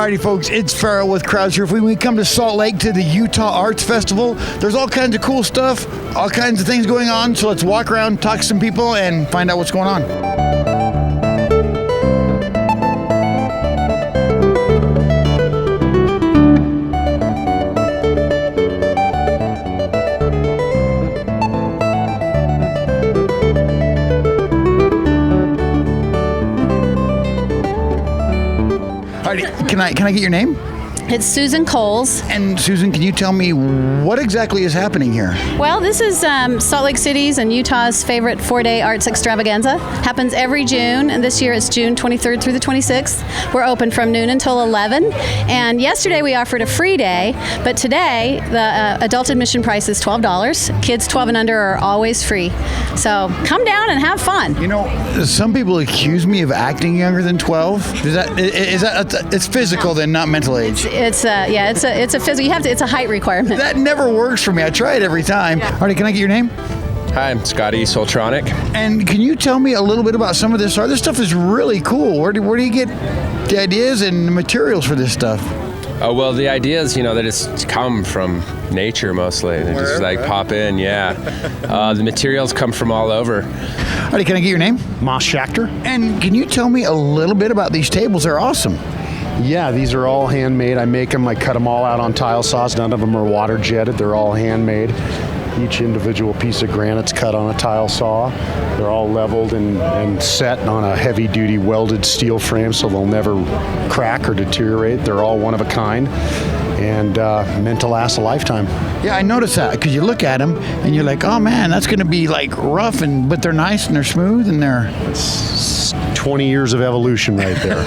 Alrighty, folks, it's Farrell with Crowds here. When we come to Salt Lake to the Utah Arts Festival, there's all kinds of cool stuff, all kinds of things going on. So let's walk around, talk to some people, and find out what's going on. Can I get your name? It's Susan Coles. And Susan, can you tell me what exactly is happening here? Well, this is Salt Lake City's and Utah's favorite 4-day arts extravaganza. Happens every June, and this year it's June 23rd through the 26th. We're open from noon until 11. And yesterday we offered a free day, but today the adult admission price is $12. Kids 12 and under are always free. So come down and have fun. You know, some people accuse me of acting younger than 12. Is that it's physical then, not mental age? It's a physical. It's a height requirement. That never works for me. I try it every time. Yeah. Alright, can I get your name? Hi, I'm Scotty Soltronic. And can you tell me a little bit about some of this art? This stuff is really cool. Where do you get the ideas and the materials for this stuff? Oh, well, the idea is, that it's come from nature mostly. They just pop in, yeah. The materials come from all over. Alright, can I get your name? Moss Schachter. And can you tell me a little bit about these tables? They're awesome. Yeah, these are all handmade. I make them, I cut them all out on tile saws. None of them are water jetted. They're all handmade. Each individual piece of granite's cut on a tile saw. They're all leveled and set on a heavy-duty welded steel frame so they'll never crack or deteriorate. They're all one of a kind and meant to last a lifetime. Yeah, I noticed that because you look at them and you're like, oh man, that's going to be like rough, but they're nice and they're smooth and they're... It's 20 years of evolution right there.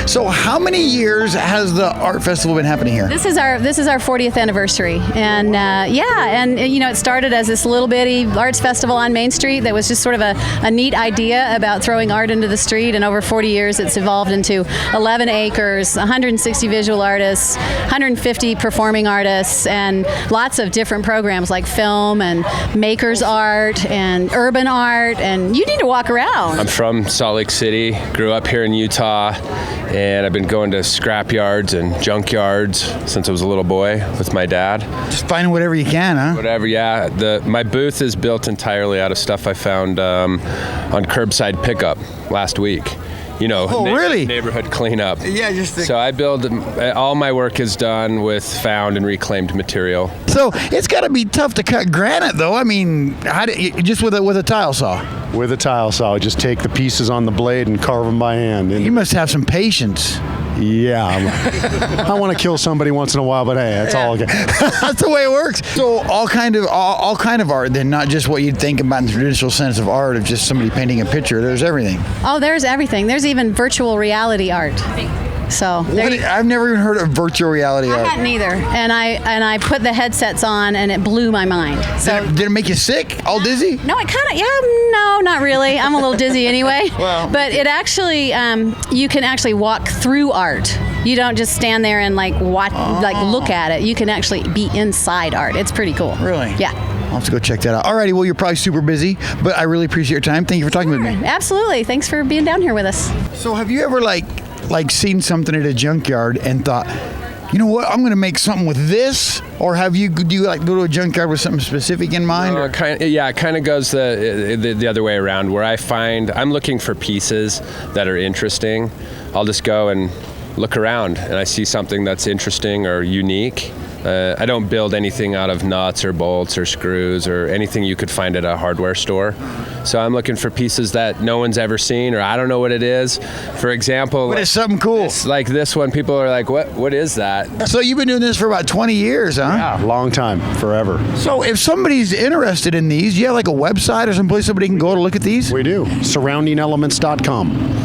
So how many years has the art festival been happening here? This is our 40th anniversary, and it started as this little bitty arts festival on Main Street that was just sort of a neat idea about throwing art into the street, and over 40 years it's evolved into 11 acres, 160 visual artists, 150 performing artists, and lots of different programs like film and makers art and urban art, and you need to walk around. I'm from Salt Lake City, grew up here in Utah, and I've been going to scrap yards and junk yards since I was a little boy with my dad. Just finding whatever you can, huh? Whatever, yeah. My booth is built entirely out of stuff I found on curbside pickup last week. Really? Neighborhood cleanup. Yeah, So I build, all my work is done with found and reclaimed material. So it's got to be tough to cut granite, though. I mean, just with a tile saw? With a tile saw, just take the pieces on the blade and carve them by hand. And you must have some patience. Yeah, I want to kill somebody once in a while, but hey, that's all okay. That's the way it works. So all kind of art, then, not just what you'd think about in the traditional sense of art of just somebody painting a picture. There's everything. Oh, there's everything. There's even virtual reality art. So I've never even heard of virtual reality art. I hadn't either, and I put the headsets on, and it blew my mind. So did it make you sick? All dizzy? No, no, not really. I'm a little dizzy anyway. Well, but it actually, you can actually walk through art. You don't just stand there and watch, look at it. You can actually be inside art. It's pretty cool. Really? Yeah. I'll have to go check that out. Alrighty, well, you're probably super busy, but I really appreciate your time. Thank you for talking with me. Absolutely. Thanks for being down here with us. So have you ever seen something at a junkyard and thought, you know what, I'm going to make something with this? Or do you go to a junkyard with something specific in mind? It kind of goes the other way around, where I'm looking for pieces that are interesting. I'll just go and look around and I see something that's interesting or unique. I don't build anything out of nuts or bolts or screws or anything you could find at a hardware store. So I'm looking for pieces that no one's ever seen, or I don't know what it is. For example, but it's something cool. Like this one, people are like, what is that? So you've been doing this for about 20 years, huh? Yeah, long time, forever. So if somebody's interested in these, do you have a website or someplace somebody can go to look at these? We do. Surroundingelements.com.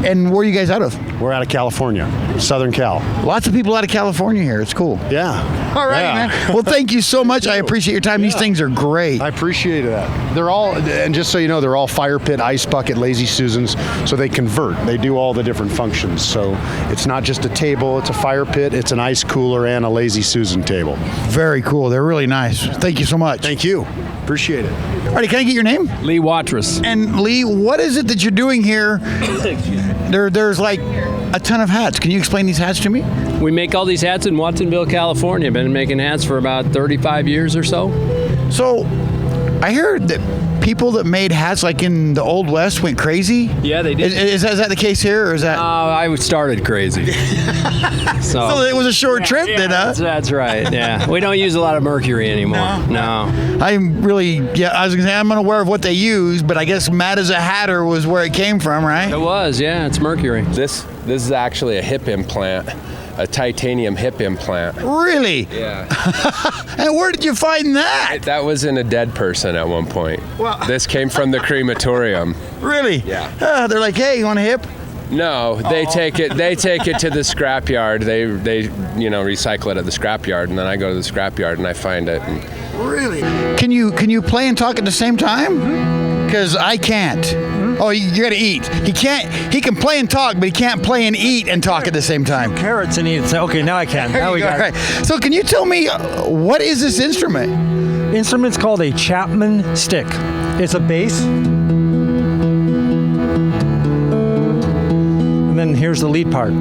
And where are you guys out of? We're out of California, Southern Cal. Lots of people out of California here. It's cool. Yeah. All right, man. Well, thank you so much. I appreciate your time. These things are great. I appreciate that. They're all, and just so you know, they're all fire pit, ice bucket, lazy Susans, so they convert. They do all the different functions. So it's not just a table, it's a fire pit, it's an ice cooler, and a lazy Susan table. Very cool. They're really nice. Thank you so much. Thank you. Appreciate it. All right, can I get your name? Lee Watrous. And Lee, what is it that you're doing here? There's a ton of hats. Can you explain these hats to me? We make all these hats in Watsonville, California. Been making hats for about 35 years or so. So, I heard that people that made hats like in the Old West went crazy. Yeah, they did. Is that the case here, or is that? I started crazy. So it was a short trip then, huh? That's right. Yeah, we don't use a lot of mercury anymore. No. I was gonna say I'm unaware of what they use, but I guess Matt as a hatter was where it came from, right? It was. Yeah, it's mercury. This is actually a hip implant, a titanium hip implant. Really? Yeah. And where did you find that? That was in a dead person at one point. Well- This came from the crematorium. Really? Yeah. They're like, hey, you want a hip? No, they take it. They take it to the scrapyard. They recycle it at the scrapyard, and then I go to the scrapyard and I find it. And Really? Can you play and talk at the same time? Because I can't. Oh, you got to eat. He can't. He can play and talk, but he can't play and eat and talk at the same time. Carrots and eat. Okay, now I can. Now we got it. Right. So can you tell me what is this instrument? Instrument's called a Chapman stick. It's a bass. And then here's the lead part.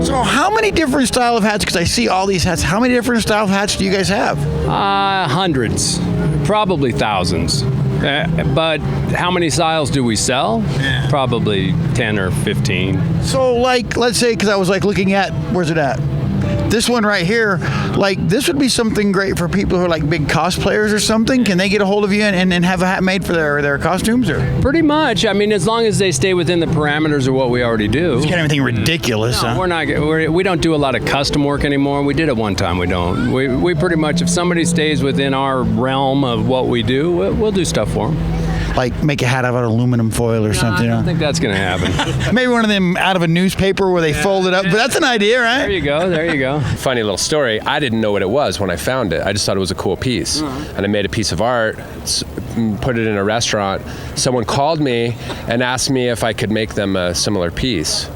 So how many different style of hats? Because I see all these hats. How many different style of hats do you guys have? Hundreds, probably thousands. But how many styles do we sell? Probably 10 or 15. So like, let's say, because I was like looking at, where's it at? This one right here, like this would be something great for people who are like big cosplayers or something. Can they get a hold of you and have a hat made for their costumes? Or Pretty much. I mean, as long as they stay within the parameters of what we already do. you got anything ridiculous, huh? We're not. We don't do a lot of custom work anymore. We did it one time. We don't. We pretty much, if somebody stays within our realm of what we do, we'll do stuff for them. Like make a hat out of aluminum foil or something. I don't think that's going to happen. Maybe one of them out of a newspaper where they fold it up. But that's an idea, right? There you go. There you go. Funny little story. I didn't know what it was when I found it. I just thought it was a cool piece, and I made a piece of art, put it in a restaurant. Someone called me and asked me if I could make them a similar piece.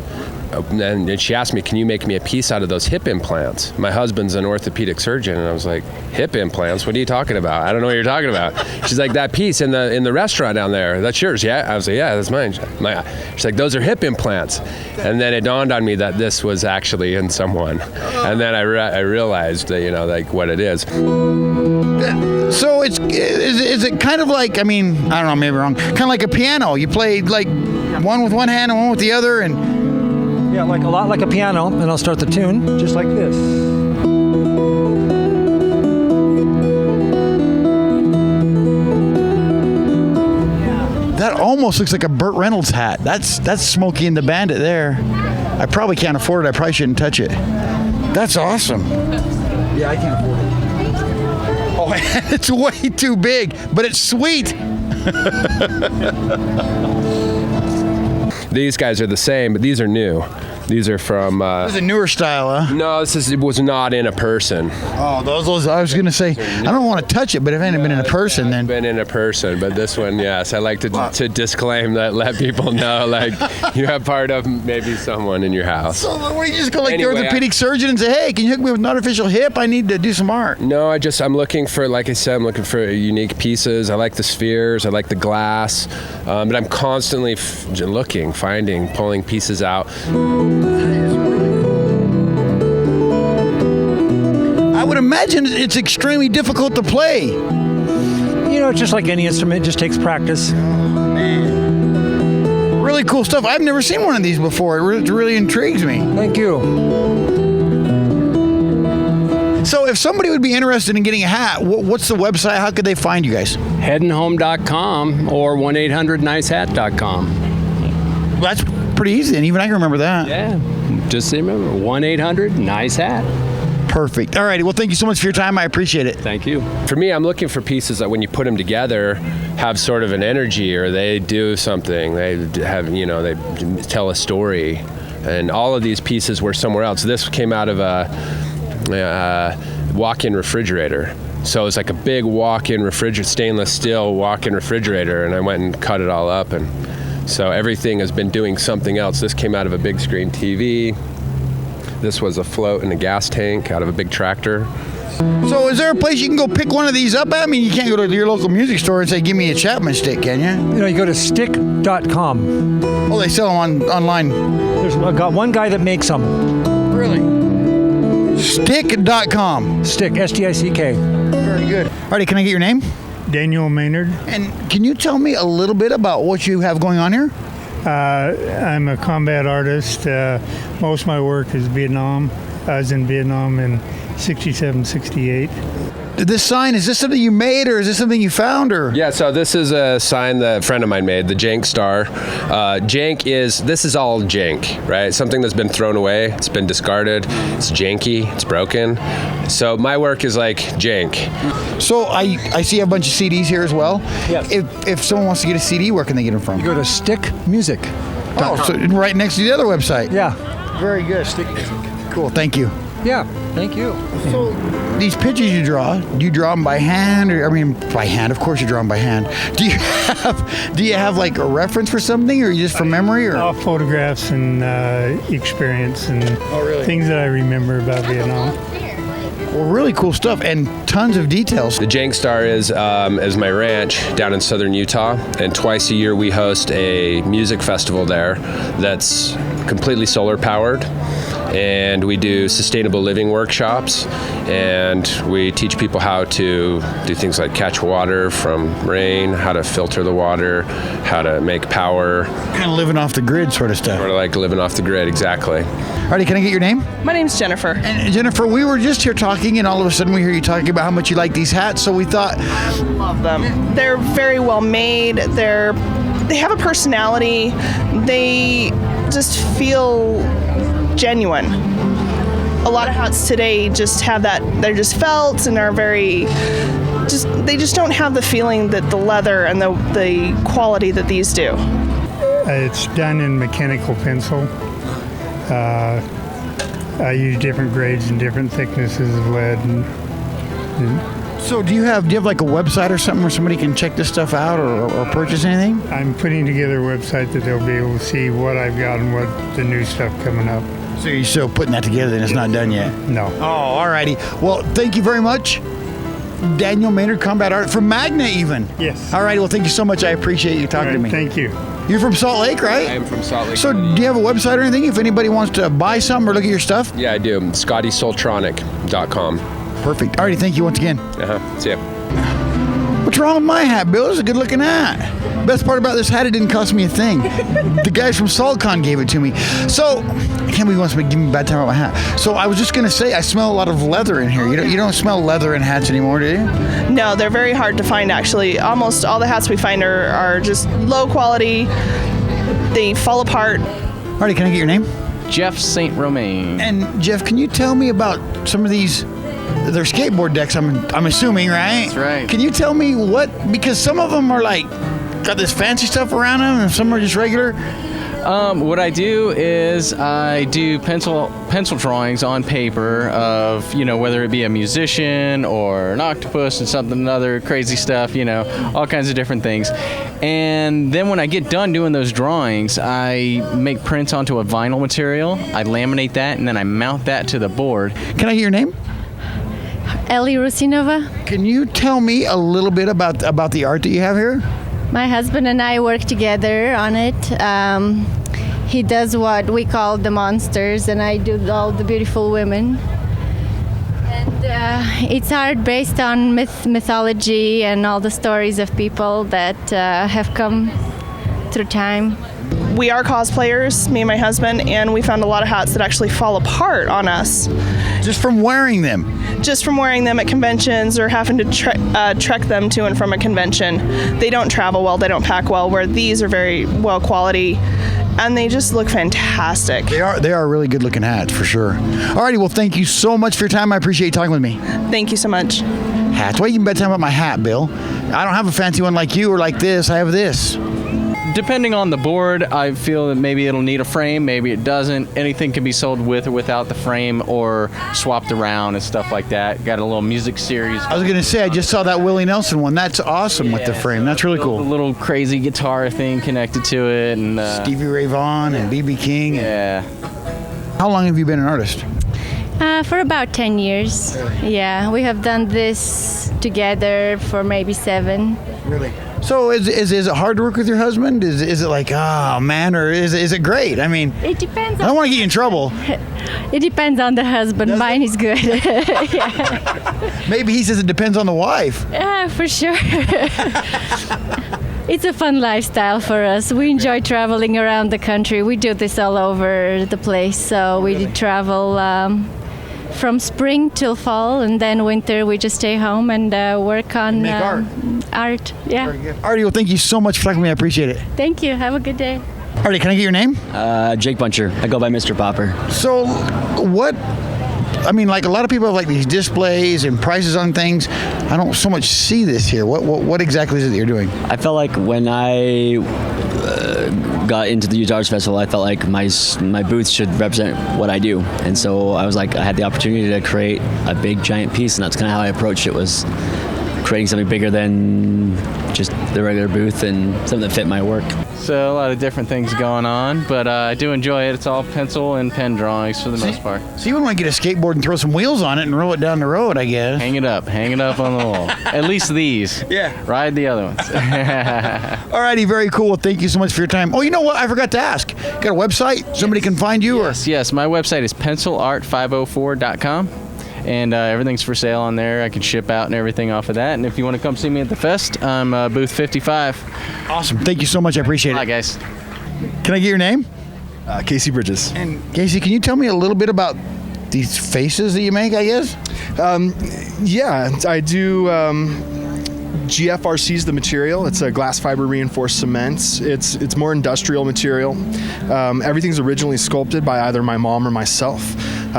And she asked me, can you make me a piece out of those hip implants? My husband's an orthopedic surgeon, and I was like, hip implants? What are you talking about? I don't know what you're talking about. She's like, that piece in the restaurant down there, that's yours, yeah? I was like, yeah, that's mine. She's like, those are hip implants. And then it dawned on me that this was actually in someone. And then I realized that, like what it is. So is it kind of like, I mean, I don't know, maybe wrong, kind of like a piano. You play like one with one hand and one with the other, and Yeah, like a lot like a piano, and I'll start the tune just like this. that almost looks like a Burt Reynolds hat. That's Smokey and the Bandit there. I probably can't afford it. I probably shouldn't touch it. That's awesome. Yeah, I can't afford it. Oh, it's way too big, but it's sweet. These guys are the same, but these are new. These are from. This is a newer style, huh? No, it was not in a person. Oh, those. I was gonna say, I don't want to touch it, but if it hadn't been in a person, then. Been in a person, but this one, yes. I like to disclaim that, let people know, like, you have part of maybe someone in your house. So what, you just go like Anyway, the orthopedic surgeon and say, hey, can you hook me with an artificial hip? I need to do some art. No, I'm looking for, like I said, I'm looking for unique pieces. I like the spheres, I like the glass, but I'm constantly looking, finding, pulling pieces out. I would imagine it's extremely difficult to play. You know, it's just like any instrument, it just takes practice. Really cool stuff. I've never seen one of these before. It really intrigues me. Thank you. So if somebody would be interested in getting a hat, what's the website? How could they find you guys? Headandhome.com or 1-800-NICE-HAT.com. That's pretty easy, and even I can remember that. Yeah, just remember, 1-800-NICE-HAT. Perfect. All righty. Well, thank you so much for your time. I appreciate it. Thank you. For me, I'm looking for pieces that when you put them together have sort of an energy, or they do something. They have, they tell a story. And all of these pieces were somewhere else. This came out of a walk-in refrigerator. So it's like a big walk-in stainless steel walk-in refrigerator, and I went and cut it all up. And so everything has been doing something else. This came out of a big screen TV. This was a float in a gas tank out of a big tractor. So is there a place you can go pick one of these up at? I mean, you can't go to your local music store and say, give me a Chapman stick, can you? You know, you go to stick.com. Oh, they sell them online. There's one guy that makes them. Really? Stick.com. Stick, S-T-I-C-K. Very good. Alrighty, can I get your name? Daniel Maynard. And can you tell me a little bit about what you have going on here? I'm a combat artist. Most of my work is Vietnam. I was in Vietnam in 67, 68. This sign, is this something you made or is this something you found? Or Yeah, so this is a sign that a friend of mine made, the jank star. This is all jank, right? Something that's been thrown away, it's been discarded, it's janky, it's broken. So my work is like jank. So I see a bunch of CDs here as well. Yes. If someone wants to get a CD, where can they get them from? You go to Stick Music. Oh, so right next to the other website. Yeah. Very good. Stick Music. Cool, thank you. Yeah, thank you. So these pictures you draw, do you draw them by hand? Or, I mean, by hand, of course you draw them by hand. Do you have like a reference for something, or you just from memory? Or All photographs and experience and things that I remember about Vietnam. Well, really cool stuff and tons of details. The jank star is my ranch down in southern Utah, and twice a year we host a music festival there that's completely solar powered. And we do sustainable living workshops, and we teach people how to do things like catch water from rain, how to filter the water, how to make power. Kind of living off the grid sort of stuff. Sort of like living off the grid, exactly. Alrighty, can I get your name? My name's Jennifer. And Jennifer, we were just here talking, and all of a sudden we hear you talking about how much you like these hats, so we thought... Love them. They're very well made. They have a personality. They just feel genuine. A lot of hats today just have that, they're just felt and are very, they just don't have the feeling that the leather and the quality that these do. It's done in mechanical pencil. I use different grades and different thicknesses of lead. So do you have like a website or something where somebody can check this stuff out or purchase anything? I'm putting together a website that they'll be able to see what I've got and what the new stuff coming up. So you're still putting that together and it's not done yet? No. Oh, alrighty. Well, thank you very much. Daniel Maynard, combat art from Magna even. Yes. Alrighty, well thank you so much. I appreciate you talking to me. Thank you. You're from Salt Lake, right? I am from Salt Lake. So do you have a website or anything if anybody wants to buy something or look at your stuff? Yeah, I do. ScottySoltronic.com. Perfect. Alrighty, thank you once again. See ya. What's wrong with my hat, Bill? It's a good looking hat. Best part about this hat, it didn't cost me a thing. The guys from SaltCon gave it to me. So, I can't believe he wants to give me a bad time about my hat. So I was just going to say, I smell a lot of leather in here. You don't smell leather in hats anymore, do you? No, they're very hard to find actually. Almost all the hats we find are just low quality. They fall apart. Alrighty, can I get your name? Jeff St. Romain. And Jeff, can you tell me about some of these? They're skateboard decks, I'm assuming, right? That's right. Can you tell me because some of them are like, got this fancy stuff around them and some are just regular? What I do is I do pencil drawings on paper of, whether it be a musician or an octopus and something, other crazy stuff, all kinds of different things. And then when I get done doing those drawings, I make prints onto a vinyl material, I laminate that, and then I mount that to the board. Can I get your name? Ellie Rusinova. Can you tell me a little bit about the art that you have here? My husband and I work together on it. He does what we call the monsters, and I do all the beautiful women. And it's art based on mythology and all the stories of people that have come through time. We are cosplayers, me and my husband, and we found a lot of hats that actually fall apart on us. Just from wearing them? Just from wearing them at conventions or having to trek them to and from a convention. They don't travel well, they don't pack well, where these are very well quality, and they just look fantastic. They are really good looking hats, for sure. Alrighty, well thank you so much for your time. I appreciate you talking with me. Thank you so much. Hats, why you can bet time about my hat, Bill? I don't have a fancy one like you or like this, I have this. Depending on the board, I feel that maybe it'll need a frame, maybe it doesn't. Anything can be sold with or without the frame or swapped around and stuff like that. Got a little music series. I was going to say, I just saw that Willie Nelson one. That's awesome with the frame. That's really cool. A little crazy guitar thing connected to it. And Stevie Ray Vaughan and B.B. King. Yeah. How long have you been an artist? For about 10 years. Yeah, we have done this together for maybe 7. Really? So is it hard to work with your husband? Is it like, oh man, or is it great? I mean, It depends. I don't want to get you in trouble. It depends on the husband. Mine is good. Yeah. Maybe he says it depends on the wife. Yeah, for sure. It's a fun lifestyle for us. We enjoy traveling around the country. We do this all over the place. So we travel from spring till fall, and then winter we just stay home and work on Make art. Art. Yeah. Artie, well, thank you so much for talking to me. I appreciate it. Thank you. Have a good day. Artie, can I get your name? Jake Buncher. I go by Mr. Popper. So, what? I mean, like a lot of people have like these displays and prices on things. I don't so much see this here. What exactly is it that you're doing? I felt like when I got into the Youth Arts Festival, I felt like my booth should represent what I do, and so I was like, I had the opportunity to create a big giant piece, and that's kind of how I approached it, was creating something bigger than just the regular booth and something that fit my work. So a lot of different things going on, but I do enjoy it. It's all pencil and pen drawings for the most part. So you would want to get a skateboard and throw some wheels on it and roll it down the road, I guess. Hang it up on the wall. At least these. Yeah. Ride the other ones. Alrighty, very cool. Thank you so much for your time. Oh, you know what? I forgot to ask. Got a website? Somebody can find you? Yes. My website is pencilart504.com. And everything's for sale on there. I can ship out and everything off of that. And if you want to come see me at the fest, I'm booth 55. Awesome. Thank you so much. I appreciate it. Hi, guys. Can I get your name? Casey Bridges. And Casey, can you tell me a little bit about these faces that you make, I guess? Yeah, I do. GFRC is the material. It's a glass fiber reinforced cement. It's more industrial material. Everything's originally sculpted by either my mom or myself.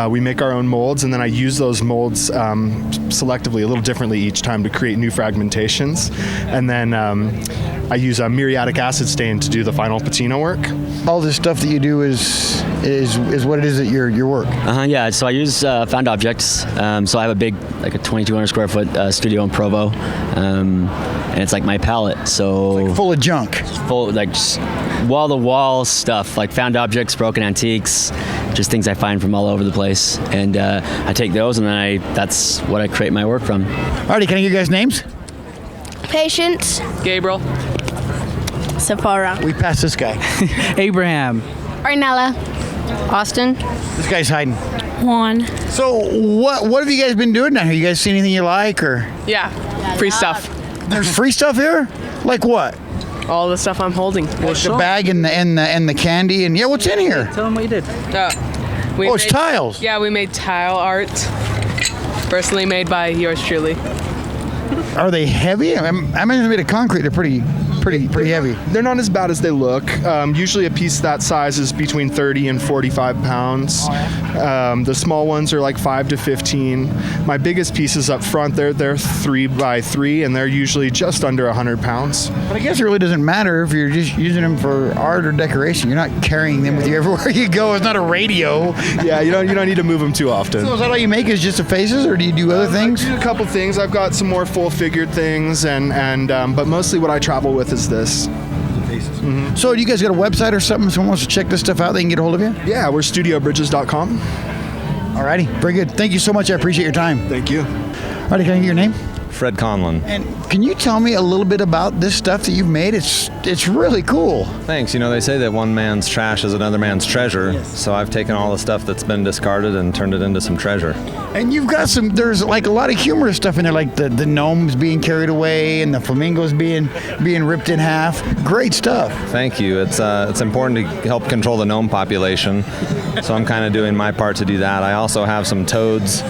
We make our own molds, and then I use those molds selectively, a little differently each time to create new fragmentations. And then I use a muriatic acid stain to do the final patina work. All this stuff that you do is what it is at your work. Yeah. So I use found objects. So I have a big, like a 2,200 square foot studio in Provo, and it's like my palette. So like full of junk. Full, like just wall to wall stuff, like found objects, broken antiques, just things I find from all over the place. And I take those, and then that's what I create my work from. Alrighty, can I get you guys' names? Patience. Gabriel. Sephora. We passed this guy. Abraham. Arnella. Austin. This guy's hiding. Juan. So what have you guys been doing down here? You guys see anything you like, or? Yeah, free stuff. There's free stuff here? Like what? All the stuff I'm holding. Like the bag and the candy and what's in here? Tell them what you did. It's tiles. Yeah, we made tile art. Personally made by yours truly. Are they heavy? I imagine they're made of concrete. They're pretty heavy. They're not as bad as they look. Usually a piece that size is between 30 and 45 pounds. The small ones are like 5 to 15. My biggest pieces up front, they're 3 by 3, and they're usually just under 100 pounds. But I guess it really doesn't matter if you're just using them for art or decoration. You're not carrying them with you everywhere you go. It's not a radio. Yeah, you don't need to move them too often. So is that all you make, is just the faces, or do you do other things? I do a couple things. I've got some more full-figured things, and but mostly what I travel with is this. Mm-hmm. So do you guys got a website or something? Someone wants to check this stuff out, they can get a hold of you? Yeah, we're studiobridges.com. Alrighty, very good. Thank you so much. I appreciate your time. Thank you. Alrighty, can I get your name? Fred Conlon. And can you tell me a little bit about this stuff that you've made? It's really cool. Thanks. You know, they say that one man's trash is another man's treasure. Yes. So I've taken all the stuff that's been discarded and turned it into some treasure. And you've got there's like a lot of humorous stuff in there, like the gnomes being carried away and the flamingos being ripped in half. Great stuff. Thank you. It's important to help control the gnome population. So I'm kind of doing my part to do that. I also have some toads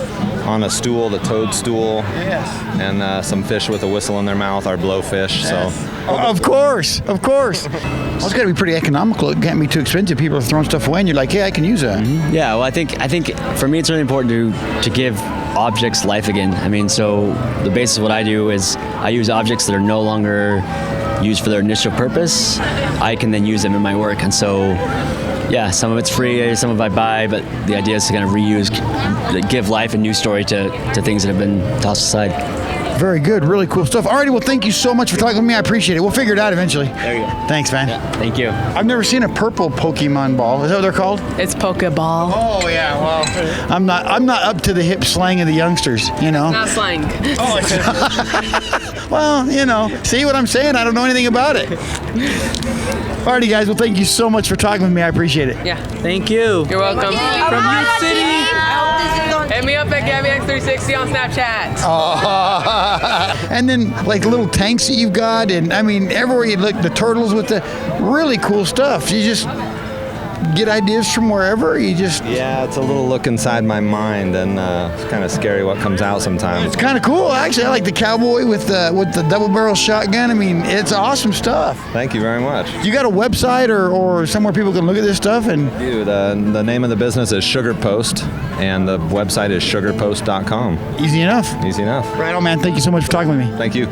on a stool, the toadstool. Yes. And some fish with a whistle in their mouth, our blowfish. Yes. So. Of course. Well, it's got to be pretty economical. It can't be too expensive. People are throwing stuff away, and you're like, yeah, I can use that. Mm-hmm. Yeah. Well, I think for me, it's really important to give objects life again. I mean, so the basis of what I do is I use objects that are no longer used for their initial purpose. I can then use them in my work, and so. Yeah, some of it's free, some of it I buy, but the idea is to kind of reuse, give life and new story to things that have been tossed aside. Very good. Really cool stuff. Alrighty, well, thank you so much for talking with me. I appreciate it. We'll figure it out eventually. There you go. Thanks, man. Yeah, thank you. I've never seen a purple Pokemon ball. Is that what they're called? It's Pokeball. Oh yeah. Well, I'm not up to the hip slang of the youngsters. You know. Not slang. Oh, it's well, you know. See what I'm saying? I don't know anything about it. Alrighty, guys. Well, thank you so much for talking with me. I appreciate it. Yeah. Thank you. You're welcome. From your city. Hit me up at GabbyX360 on Snapchat. And then like little tanks that you've got, and I mean everywhere you look, the turtles with the really cool stuff. You just get ideas from wherever. Yeah, it's a little look inside my mind, and it's kind of scary what comes out sometimes. It's kind of cool, actually. I like the cowboy with the double barrel shotgun. I mean, it's awesome stuff. Thank you very much. You got a website or somewhere people can look at this stuff? And the name of the business is Sugar Post, and the website is sugarpost.com. Easy enough. Easy enough. Right on, man. Thank you so much for talking with me. Thank you.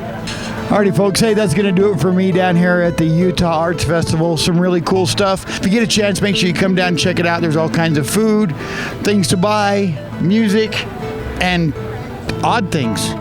Alrighty, folks. Hey, that's going to do it for me down here at the Utah Arts Festival. Some really cool stuff. If you get a chance, make sure you come down and check it out. There's all kinds of food, things to buy, music, and odd things.